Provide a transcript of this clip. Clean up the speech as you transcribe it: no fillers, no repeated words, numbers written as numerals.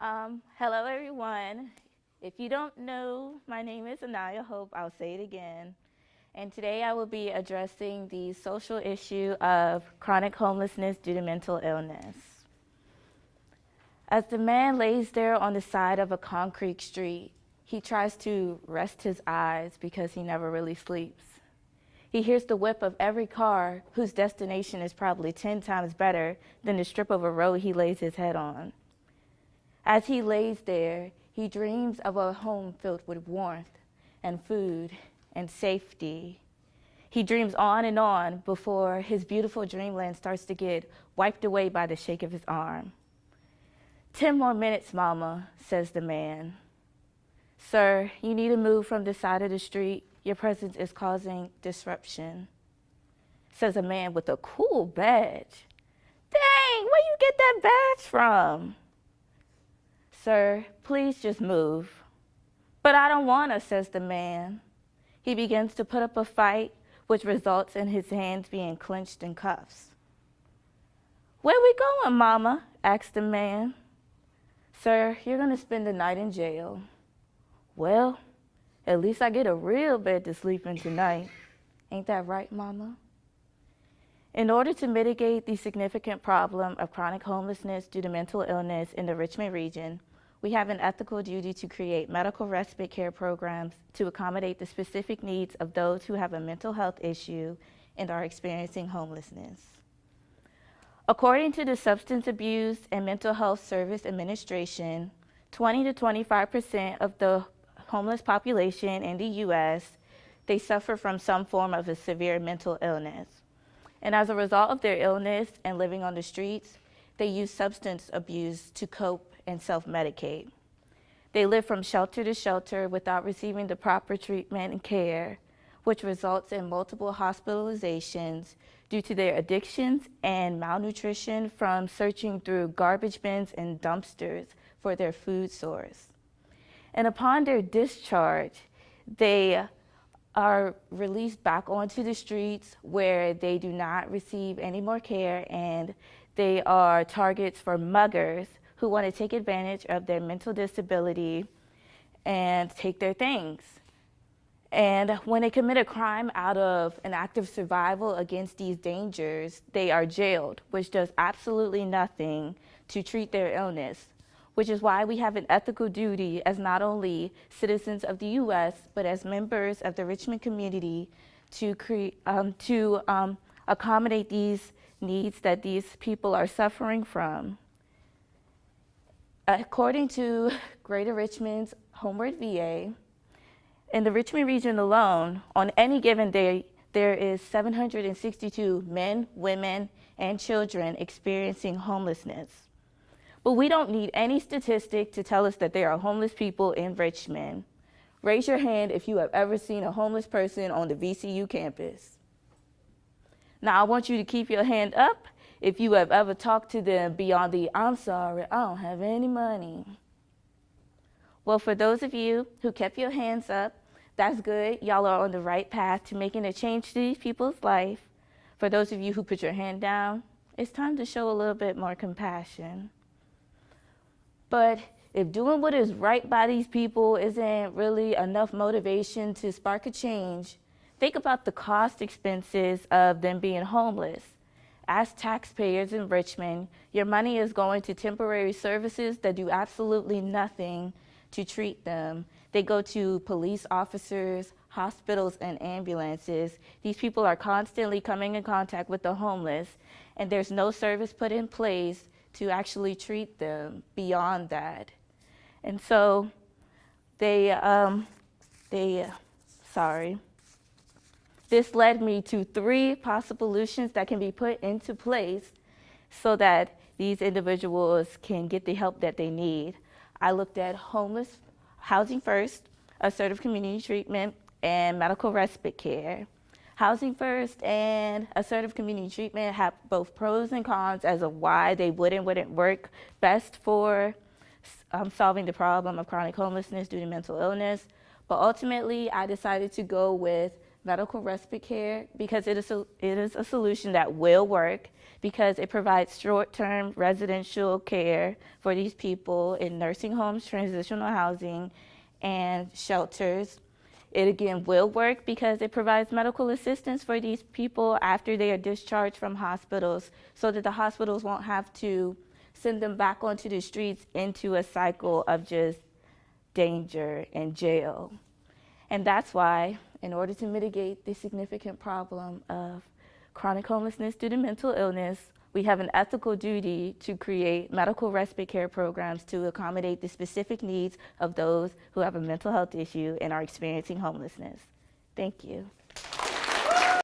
Hello, everyone. If you don't know, my name is Aniya. Hope I'll say it again. And today I will be addressing the social issue of chronic homelessness due to mental illness. As the man lays there on the side of a concrete street, he tries to rest his eyes because he never really sleeps. He hears the whip of every car whose destination is probably 10 times better than the strip of a road he lays his head on. As he lays there, he dreams of a home filled with warmth and food and safety. He dreams on and on before his beautiful dreamland starts to get wiped away by the shake of his arm. 10 more minutes, Mama, says the man. Sir, you need to move from the side of the street. Your presence is causing disruption, says a man with a cool badge. Dang, where you get that badge from? Sir, please just move. But I don't want to, says the man. He begins to put up a fight, which results in his hands being clenched in cuffs. Where we going, Mama? Asks the man. Sir, you're going to spend the night in jail. Well, at least I get a real bed to sleep in tonight. Ain't that right, Mama? In order to mitigate the significant problem of chronic homelessness due to mental illness in the Richmond region, we have an ethical duty to create medical respite care programs to accommodate the specific needs of those who have a mental health issue and are experiencing homelessness. According to the Substance Abuse and Mental Health Service Administration, 20 to 25% of the homeless population in the U.S., they suffer from some form of a severe mental illness. And as a result of their illness and living on the streets, they use substance abuse to cope and self-medicate. They live from shelter to shelter without receiving the proper treatment and care, which results in multiple hospitalizations due to their addictions and malnutrition from searching through garbage bins and dumpsters for their food source. And upon their discharge, they are released back onto the streets where they do not receive any more care, and they are targets for muggers who want to take advantage of their mental disability and take their things. And when they commit a crime out of an act of survival against these dangers, they are jailed, which does absolutely nothing to treat their illness, which is why we have an ethical duty as not only citizens of the U.S., but as members of the Richmond community to accommodate these needs that these people are suffering from. According to Greater Richmond's Homeward VA, in the Richmond region alone, on any given day, there is 762 men, women, and children experiencing homelessness. But we don't need any statistic to tell us that there are homeless people in Richmond. Raise your hand if you have ever seen a homeless person on the VC-U campus. Now, I want you to keep your hand up if you have ever talked to them beyond the, I'm sorry, I don't have any money. Well, for those of you who kept your hands up, that's good. Y'all are on the right path to making a change to these people's life. For those of you who put your hand down, it's time to show a little bit more compassion. But if doing what is right by these people isn't really enough motivation to spark a change, think about the cost expenses of them being homeless. As taxpayers in Richmond, your money is going to temporary services that do absolutely nothing to treat them. They go to police officers, hospitals, and ambulances. These people are constantly coming in contact with the homeless, and there's no service put in place to actually treat them beyond that. And so this led me to 3 possible solutions that can be put into place so that these individuals can get the help that they need. I looked at homeless housing first, assertive community treatment, and medical respite care. Housing first and assertive community treatment have both pros and cons as of why they would and wouldn't work best for solving the problem of chronic homelessness due to mental illness. But ultimately, I decided to go with medical respite care because it is a solution that will work because it provides short-term residential care for these people in nursing homes, transitional housing, and shelters. It again will work because it provides medical assistance for these people after they are discharged from hospitals so that the hospitals won't have to send them back onto the streets into a cycle of just danger and jail. And that's why, in order to mitigate the significant problem of chronic homelessness due to mental illness, we have an ethical duty to create medical respite care programs to accommodate the specific needs of those who have a mental health issue and are experiencing homelessness. Thank you.